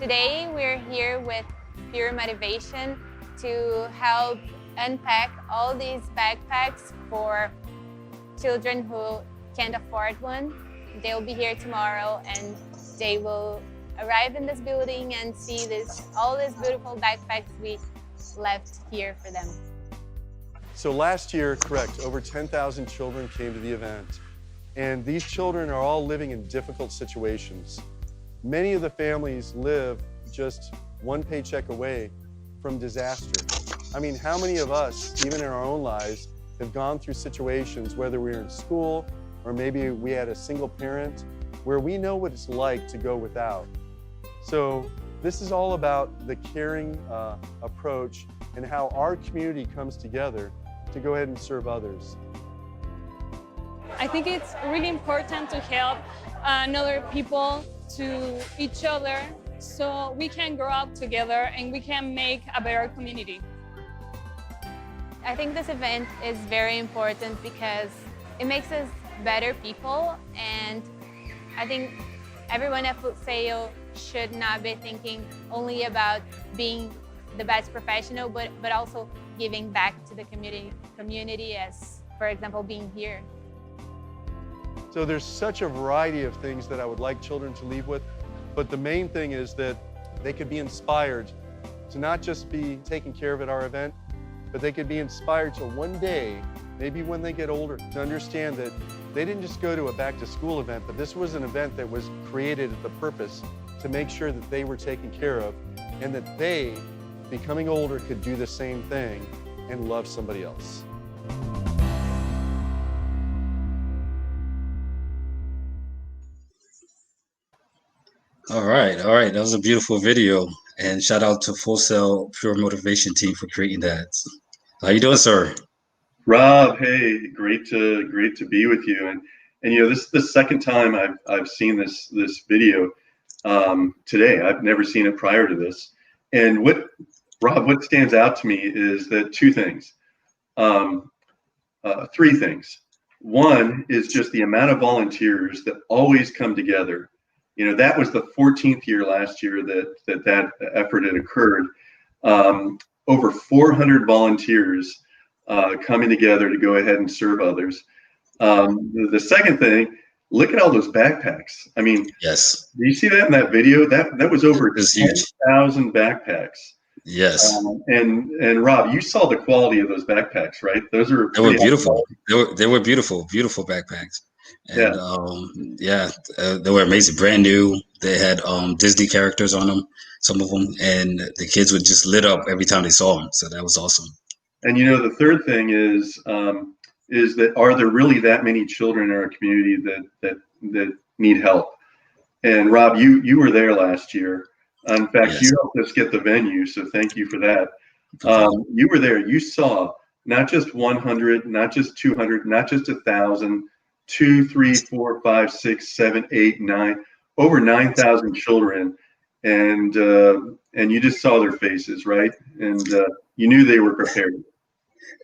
Today we're here with Pure Motivation to help unpack all these backpacks for children who can't afford one. They'll be here tomorrow and they will arrive in this building and see all these beautiful backpacks we left here for them. So last year, correct, over 10,000 children came to the event. And these children are all living in difficult situations. Many of the families live just one paycheck away from disaster. I mean, how many of us, even in our own lives, have gone through situations, whether we were in school or maybe we had a single parent, where we know what it's like to go without. So this is all about the caring approach and how our community comes together to go ahead and serve others. I think it's really important to help other people to each other so we can grow up together and we can make a better community. I think this event is very important because it makes us better people, and I think everyone at Food Sale should not be thinking only about being the best professional, but also giving back to the community as, for example, being here. So there's such a variety of things that I would like children to leave with, but the main thing is that they could be inspired to not just be taken care of at our event, but they could be inspired to one day, maybe when they get older, to understand that they didn't just go to a back-to-school event, but this was an event that was created with the purpose to make sure that they were taken care of and that they, becoming older, could do the same thing and love somebody else. All right. That was a beautiful video, and shout out to Full Sail Pure Motivation team for creating that. How you doing, sir? Rob, hey, great to be with you. And you know, this is the second time I've seen this video today. I've never seen it prior to this. And what stands out to me is that three things. One is just the amount of volunteers that always come together. You know, that was the 14th year last year that effort had occurred. Over 400 volunteers coming together to go ahead and serve others. The second thing, look at all those backpacks. I mean, Yes. do you see that in that video? That was over It's huge. 10,000 backpacks. Yes. And Rob, you saw the quality of those backpacks, right? Those are They were pretty beautiful. They were beautiful backpacks. And they were amazing, brand new. They had Disney characters on them, some of them, and the kids would just lit up every time they saw them. So that was awesome. And you know, the third thing is that are there really that many children in our community that need help? And Rob, you were there last year. In fact, Yes. you helped us get the venue, so thank you for that. You were there. You saw not just 100, not just 200, not just 1,000, 2, 3, 4, 5, 6, 7, 8, 9, over 9,000 children, and you just saw their faces, right? And you knew they were prepared.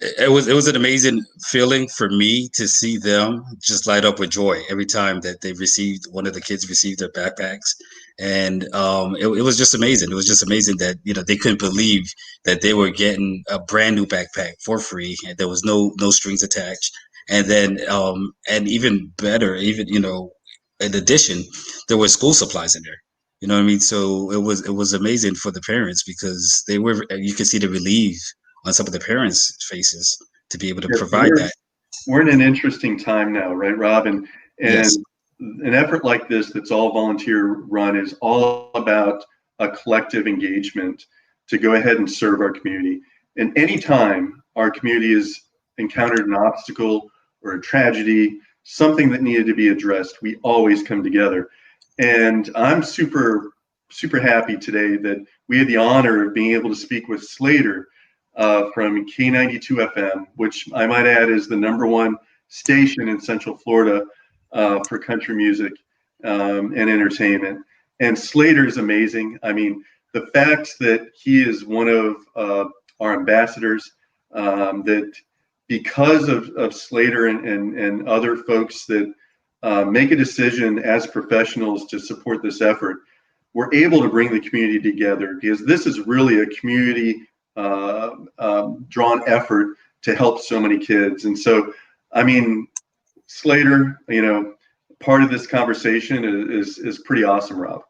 It was an amazing feeling for me to see them just light up with joy every time that one of the kids received their backpacks. And it was just amazing. It was just amazing that, you know, they couldn't believe that they were getting a brand new backpack for free, and there was no strings attached. And then and even better, you know, in addition, there were school supplies in there. You know what I mean? So it was amazing for the parents because you could see the relief on some of the parents' faces to be able to provide that. We're in an interesting time now, right, Rob? And Yes. an effort like this that's all volunteer run is all about a collective engagement to go ahead and serve our community. And anytime our community has encountered an obstacle or a tragedy, something that needed to be addressed, we always come together. And I'm super happy today that we had the honor of being able to speak with Slater from K92.3, which I might add is the #1 station in Central Florida for country music and entertainment. And Slater is amazing. I mean, the fact that he is one of our ambassadors, that because of Slater and other folks that make a decision as professionals to support this effort, we're able to bring the community together, because this is really a community drawn effort to help so many kids. And so, I mean, Slater, part of this conversation is pretty awesome, Rob.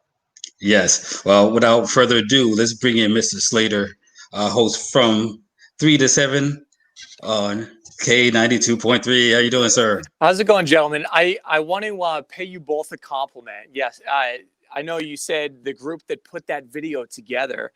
Yes. Well, without further ado, let's bring in Mr. Slater, host from 3 to 7 on K92.3. How you doing, sir? How's it going, gentlemen? I want to pay you both a compliment. Yes, I know you said the group that put that video together,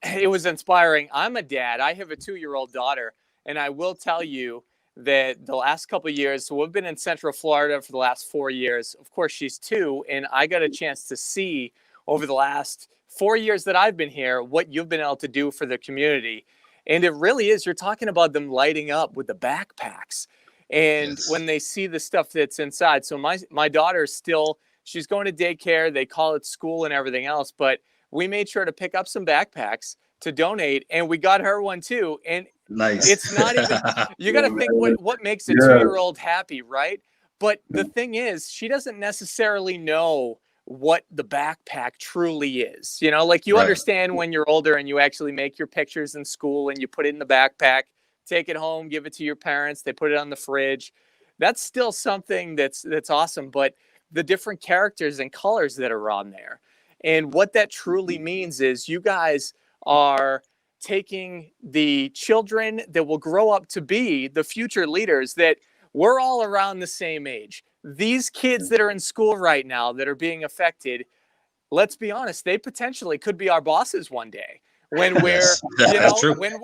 it was inspiring. I'm a dad. I have a 2-year-old daughter, and I will tell you that the last couple of years, so we've been in Central Florida for the last 4 years. Of course, she's 2, and I got a chance to see over the last 4 years that I've been here what you've been able to do for the community. And it really is, you're talking about them lighting up with the backpacks. And Yes. when they see the stuff that's inside. So my daughter's still, she's going to daycare. They call it school and everything else. But we made sure to pick up some backpacks to donate. And we got her one too. And Nice. it's not even, you got to think what makes a 2-year-old happy, right? But the thing is, she doesn't necessarily know what the backpack truly is. Like you Right. understand when you're older and you actually make your pictures in school and you put it in the backpack, take it home, give it to your parents, they put it on the fridge. That's still something that's awesome. But the different characters and colors that are on there, and what that truly means is you guys are taking the children that will grow up to be the future leaders, that we're all around the same age. These kids that are in school right now that are being affected, let's be honest, they potentially could be our bosses one day. When we're, That's true. when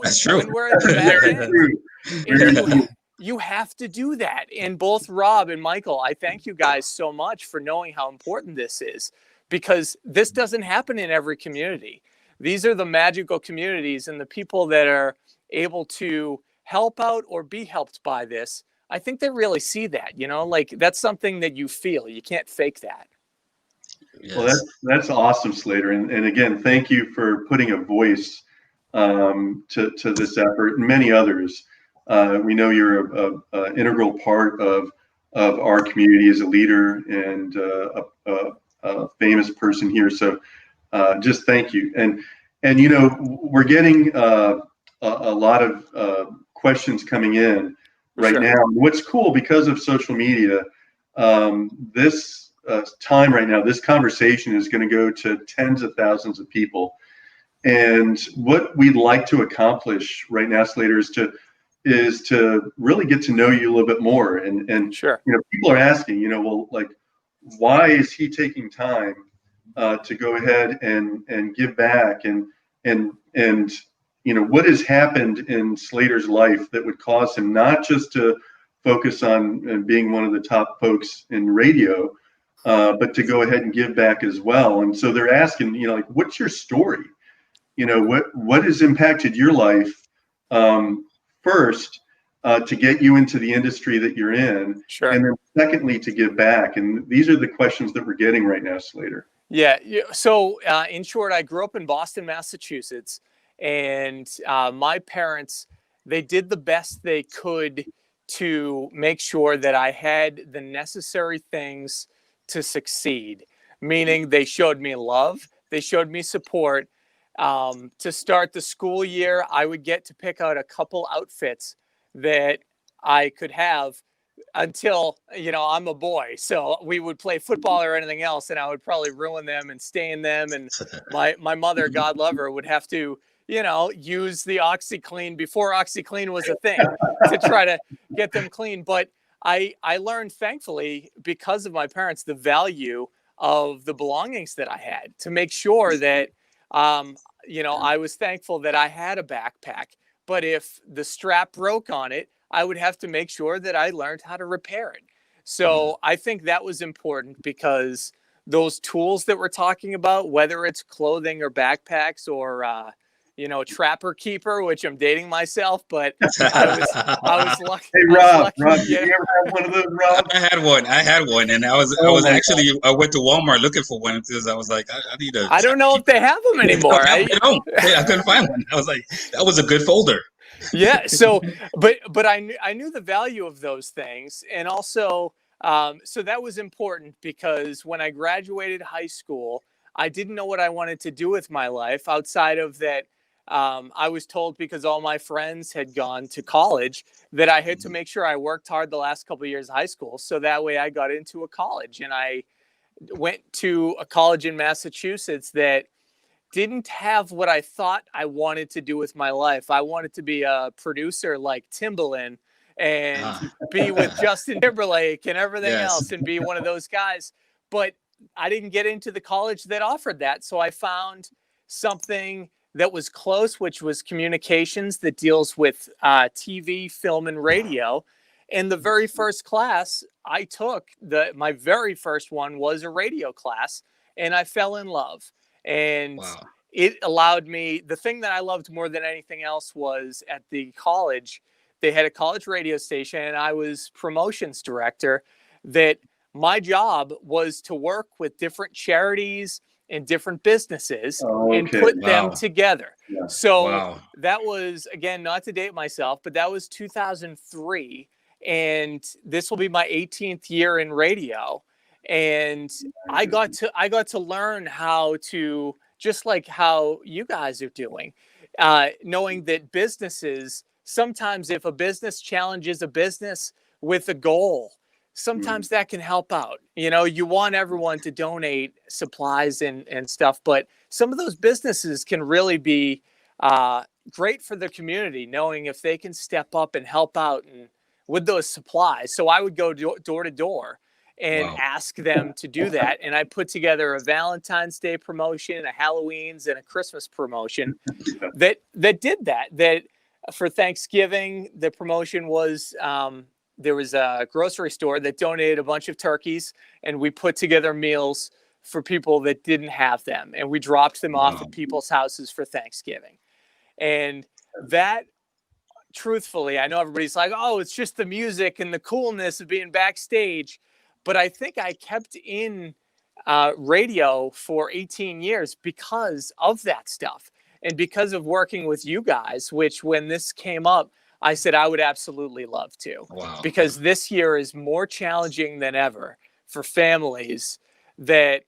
we're at the back end. And you have to do that. And both Rob and Michael, I thank you guys so much for knowing how important this is, because this doesn't happen in every community. These are the magical communities, and the people that are able to help out or be helped by this, I think they really see that, like that's something that you feel. You can't fake that. Yes. Well, that's awesome, Slater. And again, thank you for putting a voice to this effort and many others. We know you're a integral part of our community as a leader and a famous person here. So just thank you. And we're getting a lot of questions coming in right Sure. now. What's cool, because of social media, this time right now, this conversation is going to go to tens of thousands of people. And what we'd like to accomplish right now, Slater, is to really get to know you a little bit more. And Sure. People are asking, well, like, why is he taking time to go ahead and give back? And what has happened in Slater's life that would cause him not just to focus on being one of the top folks in radio, but to go ahead and give back as well. And so they're asking, like, what's your story? What has impacted your life first to get you into the industry that you're in, Sure. and then secondly to give back? And these are the questions that we're getting right now, Slater. Yeah. So in short, I grew up in Boston, Massachusetts, and my parents, they did the best they could to make sure that I had the necessary things to succeed, meaning they showed me love, they showed me support. To start the school year, I would get to pick out a couple outfits that I could have until, I'm a boy. So we would play football or anything else, and I would probably ruin them and stain them. And my mother, God love her, would have to, use the OxyClean before OxyClean was a thing to try to get them clean. But I learned, thankfully, because of my parents, the value of the belongings that I had, to make sure that, I was thankful that I had a backpack. But if the strap broke on it, I would have to make sure that I learned how to repair it. So I think that was important, because those tools that we're talking about, whether it's clothing or backpacks or, Trapper Keeper, which I'm dating myself, but I was lucky. Hey, Rob, Lucky, did you ever have one of those, Rob? I had one, and I went to Walmart looking for one because I was like, I need a. I don't know if they have them anymore. I couldn't find one. I was like, that was a good folder. Yeah. So, but I knew the value of those things, and also, so that was important, because when I graduated high school, I didn't know what I wanted to do with my life outside of that. I was told, because all my friends had gone to college, that I had to make sure I worked hard the last couple of years of high school. So that way I got into a college, and I went to a college in Massachusetts that didn't have what I thought I wanted to do with my life. I wanted to be a producer like Timbaland and Ah. be with Justin Timberlake and everything Yes. else and be one of those guys. But I didn't get into the college that offered that. So I found something that was close, which was communications, that deals with TV, film, and radio. And the very first class I took, my very first one, was a radio class, and I fell in love. And Wow. it allowed me, the thing that I loved more than anything else was at the college, they had a college radio station, and I was promotions director. That my job was to work with different charities and different businesses and Okay. put them Wow. together. Yeah. So Wow. that was, again, not to date myself, but that was 2003. And this will be my 18th year in radio. And I got to learn how to, just like how you guys are doing, knowing that businesses, sometimes if a business challenges a business with a goal, sometimes that can help out. You know, you want everyone to donate supplies and stuff, but some of those businesses can really be great for the community, knowing if they can step up and help out and with those supplies. So I would go door to door and Wow. ask them to do that. And I put together a Valentine's Day promotion, a Halloween's, and a Christmas promotion that did that. That for Thanksgiving, the promotion was there was a grocery store that donated a bunch of turkeys, and we put together meals for people that didn't have them, and we dropped them off at people's houses for Thanksgiving. And that, truthfully, I know everybody's like, oh, it's just the music and the coolness of being backstage. But I think I kept in radio for 18 years because of that stuff and because of working with you guys, which when this came up, I said I would absolutely love to. Wow. Because this year is more challenging than ever for families that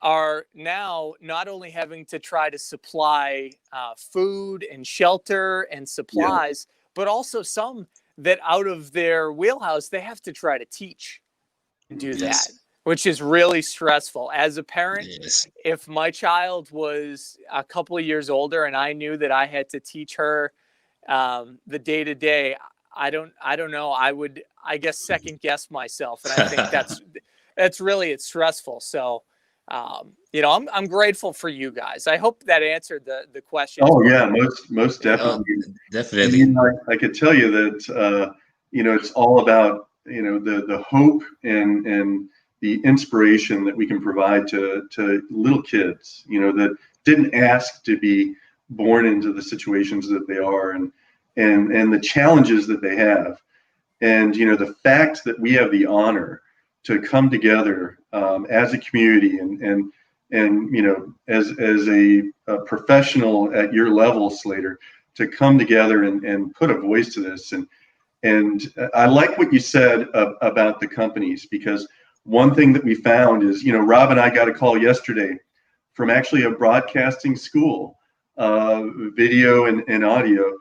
are now not only having to try to supply food and shelter and supplies, but also some that out of their wheelhouse, they have to try to teach and do Yes. that, which is really stressful. As a parent, Yes. if my child was a couple of years older and I knew that I had to teach her the day to day, I don't know. I would, I guess, second guess myself. And I think that's really, it's stressful. So, you know, I'm grateful for you guys. I hope that answered the question. Oh yeah, most definitely. Definitely. And, you know, I could tell you that you know, it's all about, you know, the hope and the inspiration that we can provide to little kids, you know, that didn't ask to be born into the situations that they are, and the challenges that they have. And you know, the fact that we have the honor to come together as a community and you know, as a professional at your level, Slater, to come together and put a voice to this. And I like what you said about the companies, because one thing that we found is, you know, Rob and I got a call yesterday from actually a broadcasting school, video and audio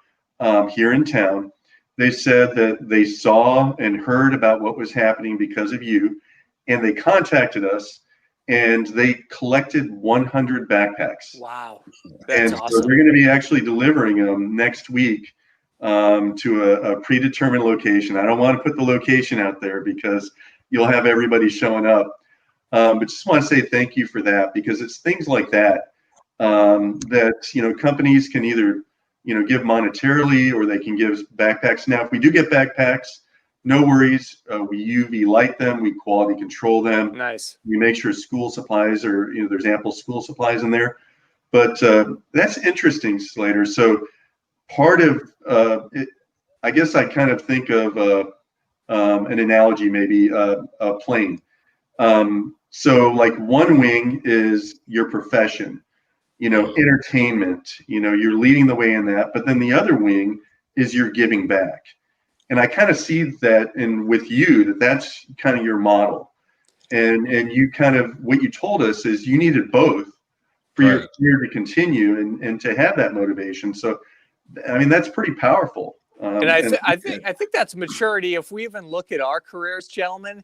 here in town. They said that they saw and heard about what was happening because of you, and they contacted us, and they collected 100 backpacks. Wow, that's And awesome. so they're going to be actually delivering them next week to a predetermined location. I don't want to put the location out there because you'll have everybody showing up. But just want to say thank you for that, because it's things like that that, you know, companies can either, you know, give monetarily, or they can give backpacks. Now, if we do get backpacks, no worries. We UV light them, we quality control them. Nice. We make sure school supplies are, you know, there's ample school supplies in there. But that's interesting, Slater. So part of it, I guess I kind of think of an analogy, maybe a plane. So like one wing is your profession, you know, entertainment, you know, you're leading the way in that, but then the other wing is you're giving back. And I kind of see that with you, that's kind of your model. And you kind of, what you told us is you needed both for your career to continue and to have that motivation. So, I mean, that's pretty powerful. And I think that's maturity. If we even look at our careers, gentlemen,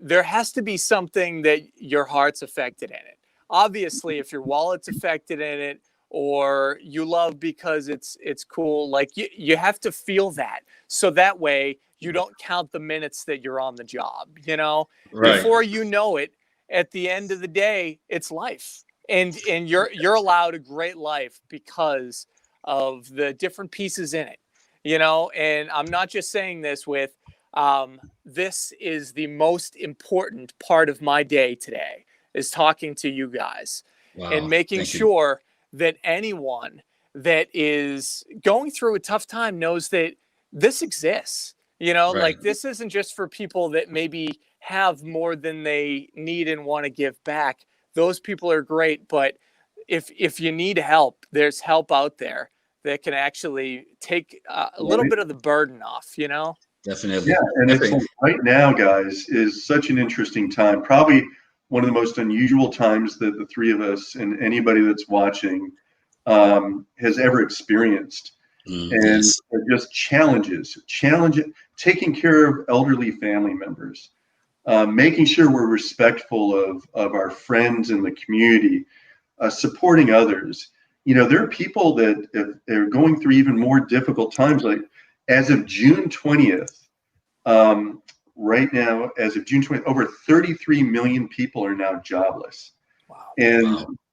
there has to be something that your heart's affected in it. Obviously, if your wallet's affected in it, or you love because it's cool, like you have to feel that. So that way you don't count the minutes that you're on the job, you know, before you know it, at the end of the day, it's life. And you're allowed a great life because of the different pieces in it, you know. And I'm not just saying this with, this is the most important part of my day today, is talking to you guys and making sure that anyone that is going through a tough time knows that this exists. You know, like this isn't just for people that maybe have more than they need and want to give back. Those people are great, but if you need help, there's help out there that can actually take a little bit of the burden off, you know? Definitely. Yeah, and it's like right now, guys, is such an interesting time. Probably one of the most unusual times that the three of us and anybody that's watching has ever experienced. And just challenges, taking care of elderly family members, making sure we're respectful of our friends in the community, supporting others. You know, there are people that are going through even more difficult times. Like as of June 20th, right now, as of June 20th, over 33 million people are now jobless. Wow.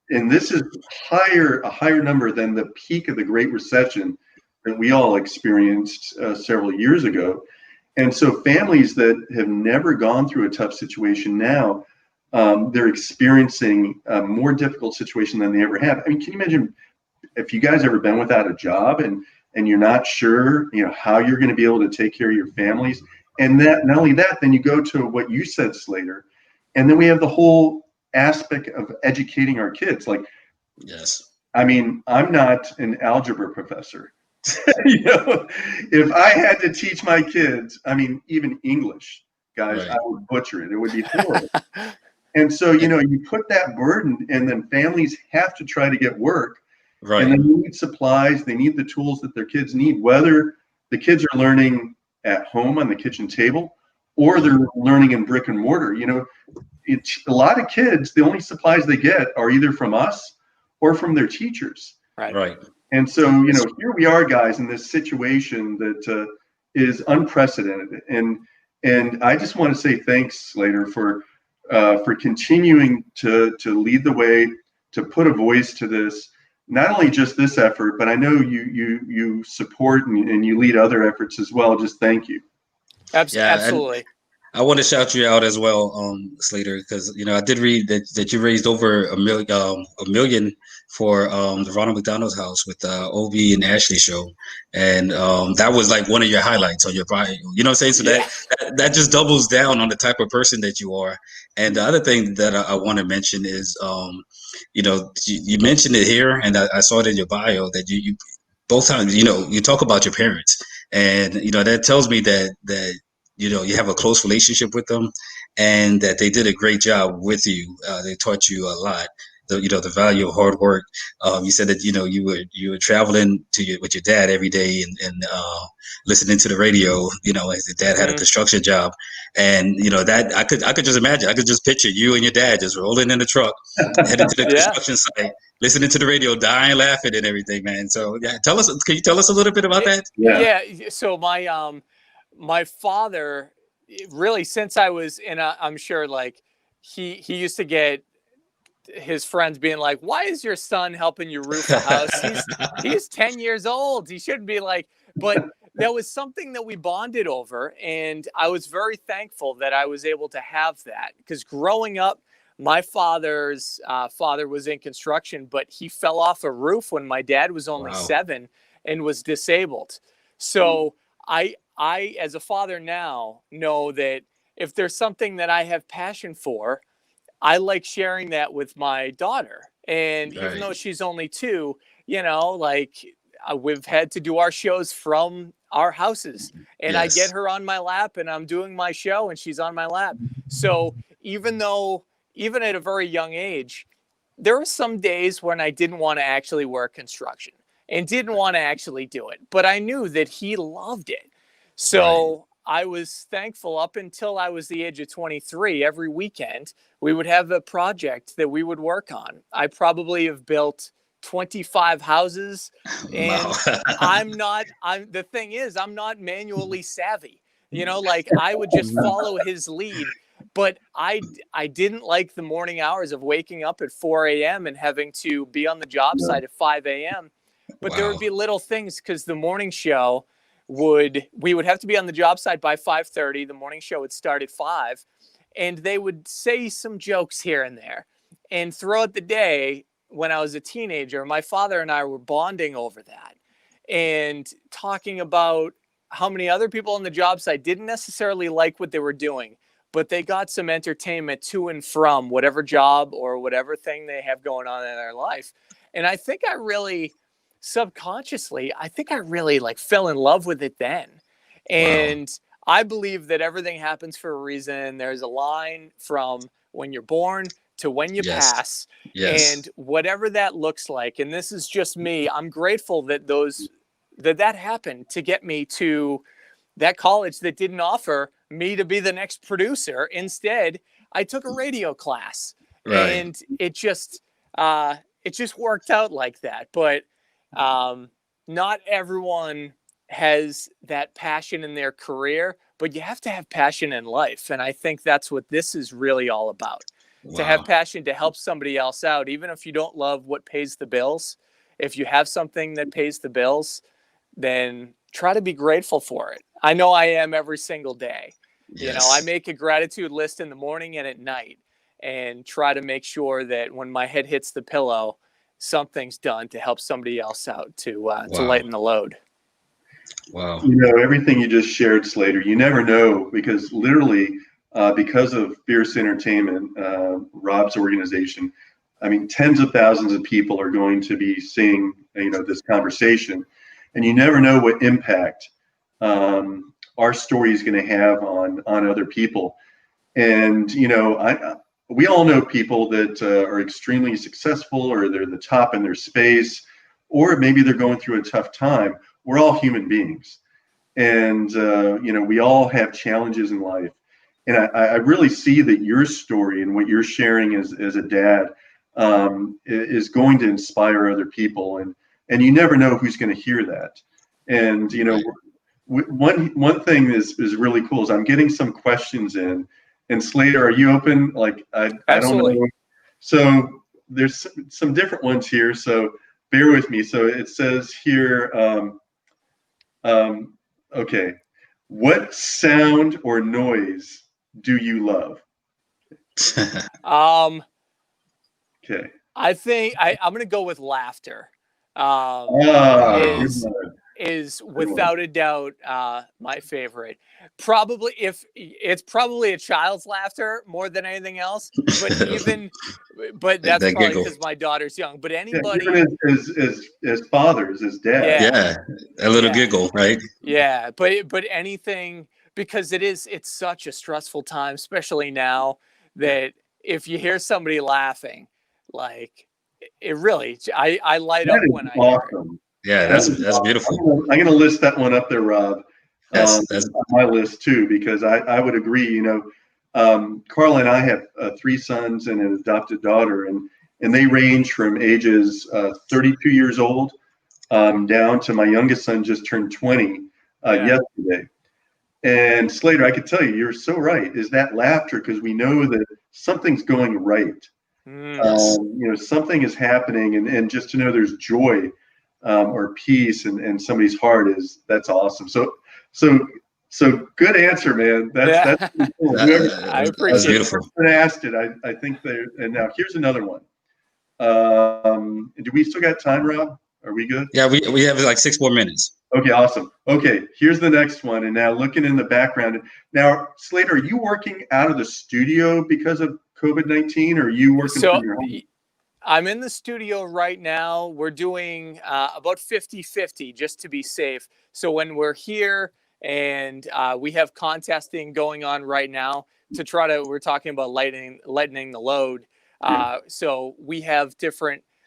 And this is a higher number than the peak of the Great Recession that we all experienced several years ago. And so families that have never gone through a tough situation now, they're experiencing a more difficult situation than they ever have. I mean, can you imagine if you guys ever been without a job and you're not sure, you know, how you're going to be able to take care of your families? And that, not only that, then you go to what you said, Slater, and then we have the whole aspect of educating our kids. Like, I mean, I'm not an algebra professor. You know, if I had to teach my kids, I mean, even English, guys, I would butcher it. It would be horrible. And so, you know, you put that burden, and then families have to try to get work. And they need supplies. They need the tools that their kids need, whether the kids are learning at home on the kitchen table or they're learning in brick and mortar. You know, it's a lot of kids, the only supplies they get are either from us or from their teachers. Right. And so, you know, here we are, guys, in this situation that is unprecedented. And I just want to say thanks, Slater, for continuing to lead the way, to put a voice to this. Not only just this effort, but I know you support and you lead other efforts as well. Just thank you. Absolutely. I want to shout you out as well, Slater, because you know I did read that you raised over a million for the Ronald McDonald's House with Obi and Ashley show, and that was like one of your highlights on your bio. You know what I'm saying? So that just doubles down on the type of person that you are. And the other thing that I want to mention is, you know, you mentioned it here, and I saw it in your bio that you both times, you know, you talk about your parents, and you know that tells me that you know, you have a close relationship with them, and that they did a great job with you. They taught you a lot. You know, the value of hard work. You said that, you know, you were traveling with your dad every day and listening to the radio. You know, as your dad had a construction job, and you know that I could just imagine. I could just picture you and your dad just rolling in the truck, heading to the construction site, listening to the radio, dying laughing and everything, man. So yeah, can you tell us a little bit about that? Yeah. So my father, really, since I was in I'm sure like he used to get his friends being like, why is your son helping you roof a house? He's 10 years old. He shouldn't be like, but that was something that we bonded over. And I was very thankful that I was able to have that, because growing up, my father's father was in construction, but he fell off a roof when my dad was only 7 and was disabled. So I, as a father now, know that if there's something that I have passion for, I like sharing that with my daughter. And even though she's only 2, you know, like we've had to do our shows from our houses, and I get her on my lap and I'm doing my show and she's on my lap. So even at a very young age, there were some days when I didn't want to actually work construction and didn't want to actually do it, but I knew that he loved it. So I was thankful up until I was the age of 23. Every weekend, we would have a project that we would work on. I probably have built 25 houses, and Wow. the thing is, I'm not manually savvy. Like I would just follow his lead, but I didn't like the morning hours of waking up at 4 a.m. and having to be on the job site at 5 a.m. But there would Wow. be little things, because the morning show we would have to be on the job site by 5:30. The morning show would start at 5, and they would say some jokes here and there. And throughout the day, when I was a teenager, my father and I were bonding over that and talking about how many other people on the job site didn't necessarily like what they were doing, but they got some entertainment to and from whatever job or whatever thing they have going on in their life. And I think I really subconsciously, like fell in love with it then. Wow. And I believe that everything happens for a reason. There's a line from when you're born to when you Yes. pass, Yes. and whatever that looks like. And this is just me. I'm grateful that that happened to get me to that college that didn't offer me to be the next producer. Instead, I took a radio class, Right. and it just worked out like that. But not everyone has that passion in their career, but you have to have passion in life. And I think that's what this is really all about. To have Wow. passion to help somebody else out, even if you don't love what pays the bills. If you have something that pays the bills, then try to be grateful for it. I know I am every single day. I Yes. make a gratitude list in the morning and at night, and try to make sure that when my head hits the pillow, something's done to help somebody else out, to Wow. lighten the load. Wow. Everything you just shared, Slater, you never know, because literally, because of Fierce Entertainment, Rob's organization, I mean, tens of thousands of people are going to be seeing, this conversation, and you never know what impact our story is going to have on other people. And we all know people that are extremely successful, or they're the top in their space, or maybe they're going through a tough time. We're all human beings, and we all have challenges in life. And I really see that your story and what you're sharing as a dad is going to inspire other people, and you never know who's going to hear that. And Right. one thing is really cool is I'm getting some questions in. And Slater, are you open? Like I don't Absolutely. know. So there's some different ones here. So bear with me. So it says here. Okay. What sound or noise do you love? Um, Okay. I think I'm going to go with laughter. Good Is one. is Good one. without a doubt my favorite. Probably, if it's probably a child's laughter more than anything else, but that's That probably giggle. because my daughter's young. But Yeah, anybody, even as fathers, as dads. yeah, Yeah. A little yeah, giggle, right? yeah. But anything, because it's such a stressful time, especially now, that if you hear somebody laughing, like it really, I light That up is when I hear it. awesome. Yeah, Yeah. That is that's awesome. beautiful. I'm gonna list that one up there, Rob, That's on my list too, because I would agree. Carla and I have 3 sons and an adopted daughter, and they range from ages 32 years old down to my youngest son just turned 20 Yeah. yesterday. And Slater, I could tell you, you're so right. Is that laughter, because we know that something's going right. Mm. yes. Something is happening, and just to know there's joy or peace in somebody's heart that's awesome. So good answer, man. That's Yeah. pretty cool. That, Whoever I that's appreciate the it. beautiful. person asked it, I think they. And now here's another one. Do we still got time, Rob? Are we good? Yeah, we have like 6 more minutes. Okay, awesome. Okay, here's the next one. And now looking in the background. Now, Slater, are you working out of the studio because of COVID-19, or are you working So from your home? I'm in the studio right now. We're doing about 50-50 just to be safe. So when we're here and we have contesting going on right now, to try to, we're talking about lightening the load. So we have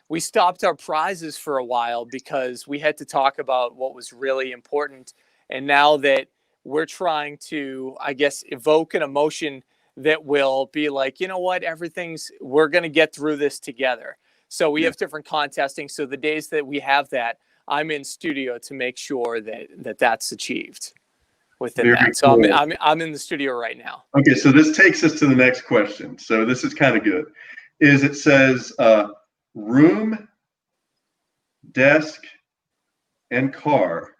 we stopped our prizes for a while because we had to talk about what was really important. And now that we're trying to, I guess, evoke an emotion that will be like, you know what, we're going to get through this together. So we have different contesting. So the days that we have that, I'm in studio to make sure that that's achieved within Very that. So cool. I'm in the studio right now. Okay, so this takes us to the next question. So this is kind of good. It says room, desk, and car.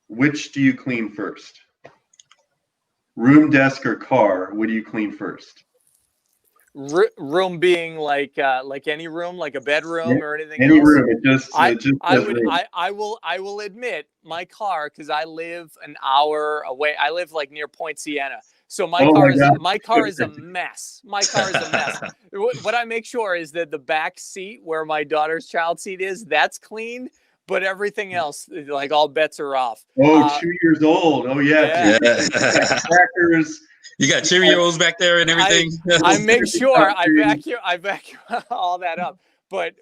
Which do you clean first? Room, desk, or car? What do you clean first? Room being like any room, like a bedroom or anything Any else. room. It just I will admit my car, because I live an hour away. I live like near Point Siena. So my car is a mess. My car is a mess. What I make sure is that the back seat where my daughter's child seat is, that's clean, but everything else, like all bets are off. Oh, 2 years old. Oh yeah. Crackers. You got Cheerios back there and everything. I make sure I vacuum all that up. But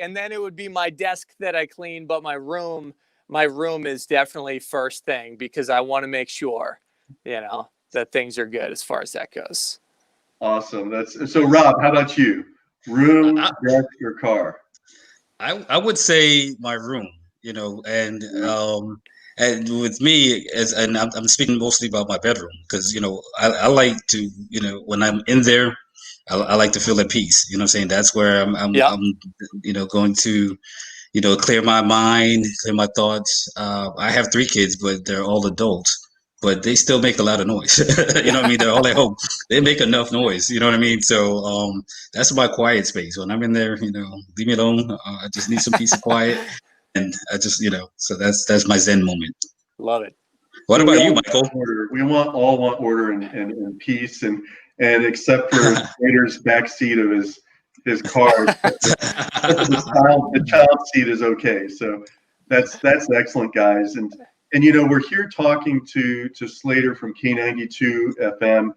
and then it would be my desk that I clean, but my room is definitely first thing, because I want to make sure, that things are good as far as that goes. Awesome. So Rob, how about you? Room, desk, or car? I would say my room, and with me, and I'm speaking mostly about my bedroom, because I like to, when I'm in there, I like to feel at peace. You know what I'm saying? That's where I'm going to clear my mind, clear my thoughts. I have 3 kids, but they're all adults, but they still make a lot of noise. You know what I mean? They're all at home. They make enough noise. You know what I mean? So that's my quiet space. When I'm in there, leave me alone. I just need some peace and quiet. And I just, so that's my Zen moment. Love it. What about you, Michael? We all want order and peace, and except for Slater's backseat of his car, the child seat is okay. So that's excellent, guys. And we're here talking to Slater from K92 FM.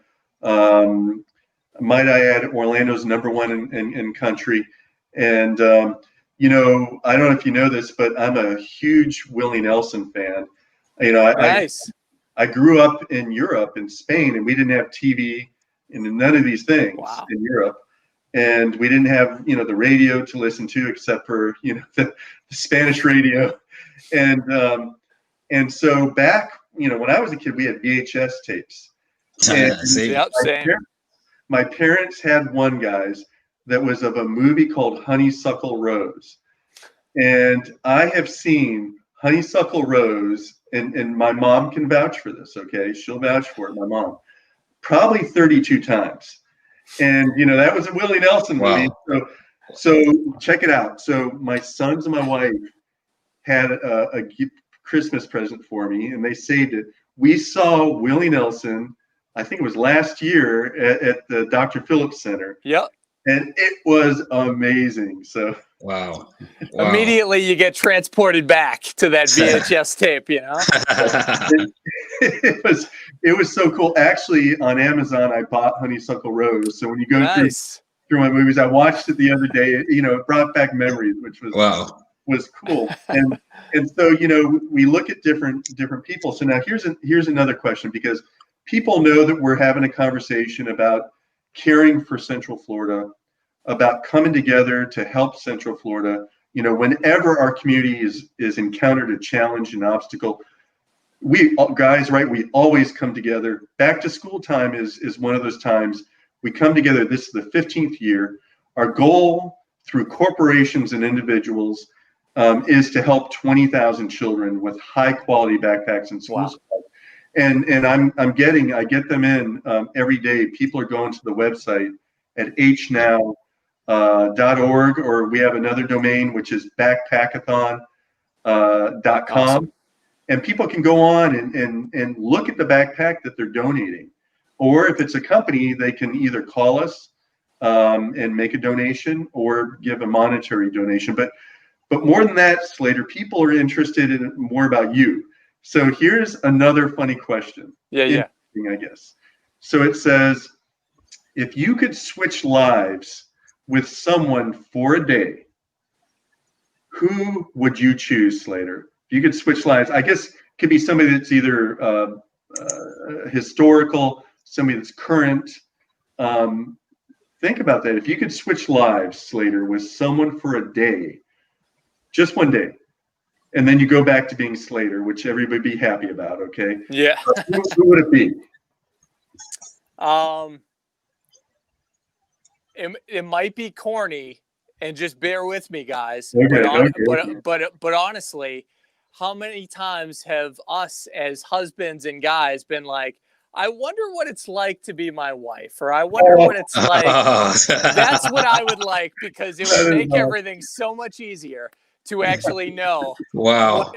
Might I add, Orlando's #1 in country. And I don't know if you know this, but I'm a huge Willie Nelson fan. Nice. I grew up in Europe, in Spain, and we didn't have TV and none of these things in Europe. And we didn't have, the radio to listen to, except for, the Spanish radio. And so back, when I was a kid, we had VHS tapes. And Same. My parents had one, guys, that was of a movie called Honeysuckle Rose. And I have seen Honeysuckle Rose, and my mom can vouch for this, okay? She'll vouch for it, my mom. Probably 32 times. And, that was a Willie Nelson movie. Wow. So check it out. So my sons and my wife had a Christmas present for me, and they saved it. We saw Willie Nelson, I think it was last year, at the Dr. Phillips Center. Yep. And it was amazing. So wow. Immediately you get transported back to that VHS tape, It was so cool. Actually, on Amazon, I bought Honeysuckle Rose. So when you go through my movies, I watched it the other day. It brought back memories, which was cool. And so we look at different people. So now here's another question, because people know that we're having a conversation about caring for Central Florida, about coming together to help Central Florida. Whenever our community is encountered a challenge, an obstacle, we always come together. Back to school time is one of those times we come together. This is the 15th year. Our goal through corporations and individuals is to help 20,000 children with high quality backpacks and school supplies. And I get them in every day. People are going to the website at hnow.org, or we have another domain, which is backpackathon.com. Awesome. And people can go on and look at the backpack that they're donating. Or if it's a company, they can either call us and make a donation, or give a monetary donation. But more than that, Slater, people are interested in more about you. So here's another funny question. Yeah. I guess. So it says, if you could switch lives with someone for a day, who would you choose, Slater? If you could switch lives, I guess it could be somebody that's either historical, somebody that's current. Think about that. If you could switch lives, Slater, with someone for a day, just one day, and then you go back to being Slater, which everybody would be happy about, okay? Yeah. Who would it be? It might be corny, and just bear with me, guys. Okay, But honestly, how many times have us as husbands and guys been like, I wonder what it's like to be my wife, or I wonder what it's like. That's what I would like, because it would make everything so much easier to actually know. Wow.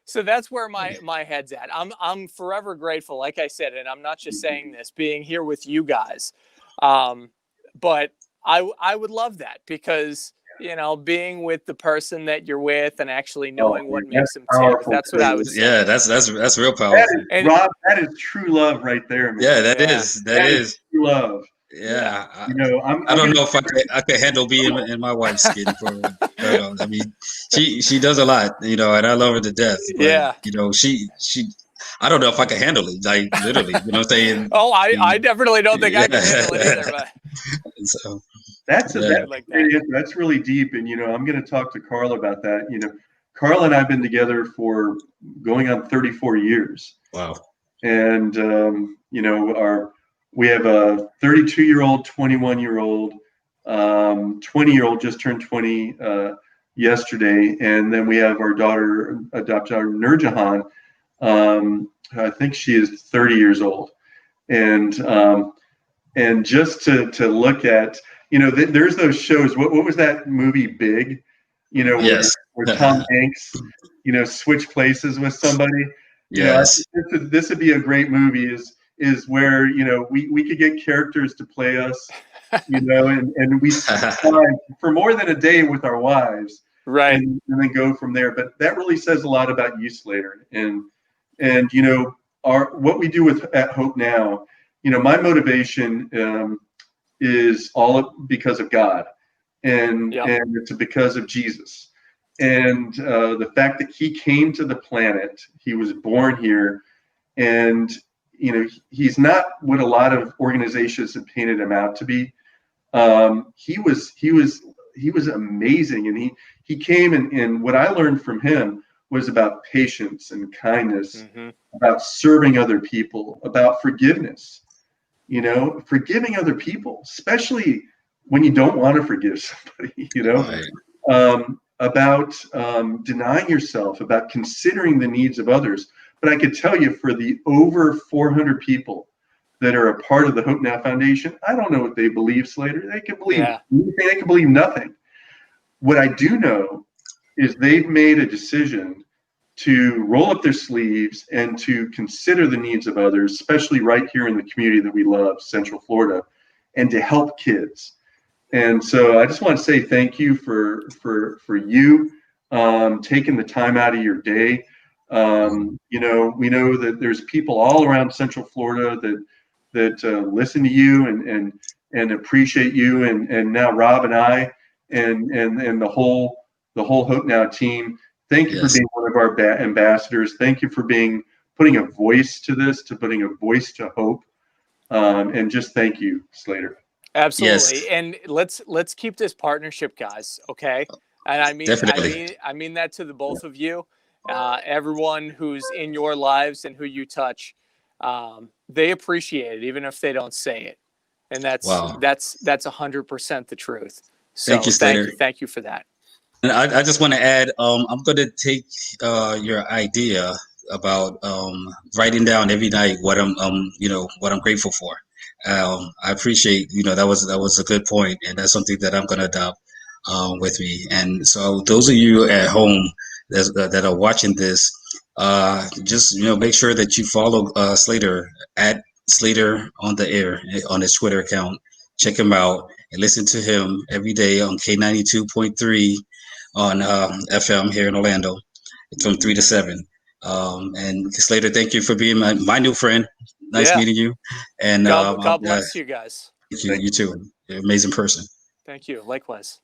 So that's where my head's at. I'm forever grateful, like I said, and I'm not just saying this, being here with you guys. But I would love that, because, you know, being with the person that you're with and actually knowing what makes them tick. That's what I would say. Yeah, that's real powerful. Rob, that is true love right there, man. Yeah, that is true love. Yeah, you know, I don't know if I could handle being in my wife's skin for very long. I mean, she does a lot, you know, and I love her to death. But, yeah, you know, she I don't know if I could handle it, like literally, you know what I'm saying? Oh, I definitely don't think I can handle it either. But so that's that's really deep, and you know, I'm going to talk to Carl about that. You know, Carl and I've been together for going on 34 years. Wow. And you know, we have a 32-year-old, 21-year-old, 20-year-old just turned 20 yesterday, and then we have our adopted daughter Nurjahan. I think she is 30 years old, and just to look at, you know, there's those shows. What was that movie, Big? You know, yes. where Tom Hanks, you know, switch places with somebody. You know, I think this would be a great movie. Is where, you know, we could get characters to play us, you know, and we spend time for more than a day with our wives, right, and then go from there. But that really says a lot about you, Slater, and you know, what we do at Hope Now. You know, my motivation is all because of God, and it's because of Jesus, and the fact that He came to the planet, He was born here, and you know, he's not what a lot of organizations have painted him out to be. He was amazing, and he came, and what I learned from him was about patience and kindness, about serving other people, about forgiveness. You know, forgiving other people, especially when you don't want to forgive somebody. You know, about denying yourself, about considering the needs of others. But I could tell you, for the over 400 people that are a part of the Hope Now Foundation, I don't know what they believe, Slater. They can believe anything, they can believe nothing. What I do know is they've made a decision to roll up their sleeves and to consider the needs of others, especially right here in the community that we love, Central Florida, and to help kids. And so I just want to say thank you for you taking the time out of your day. You know, we know that there's people all around Central Florida that listen to you and appreciate you, and now Rob and I and the whole Hope Now team. Thank you for being one of our ambassadors. Thank you for putting a voice to this, to putting a voice to hope, and just thank you, Slater. Absolutely, and let's keep this partnership, guys. Okay, and I mean that to the both of you. Everyone who's in your lives and who you touch, they appreciate it, even if they don't say it, and that's 100% the truth. So thank you, Slater. Thank you for that. And I just want to add, I'm going to take your idea about writing down every night what I'm grateful for. I appreciate, you know, that was a good point, and that's something that I'm going to adopt with me. And so those of you at home that are watching this, just, you know, make sure that you follow Slater at Slater on the Air on his Twitter account. Check him out and listen to him every day on K92.3 on FM here in Orlando from 3 to 7. And Slater, thank you for being my new friend. Nice Yeah. meeting you. And God bless you guys. you too. You're an amazing person. Thank you. Likewise.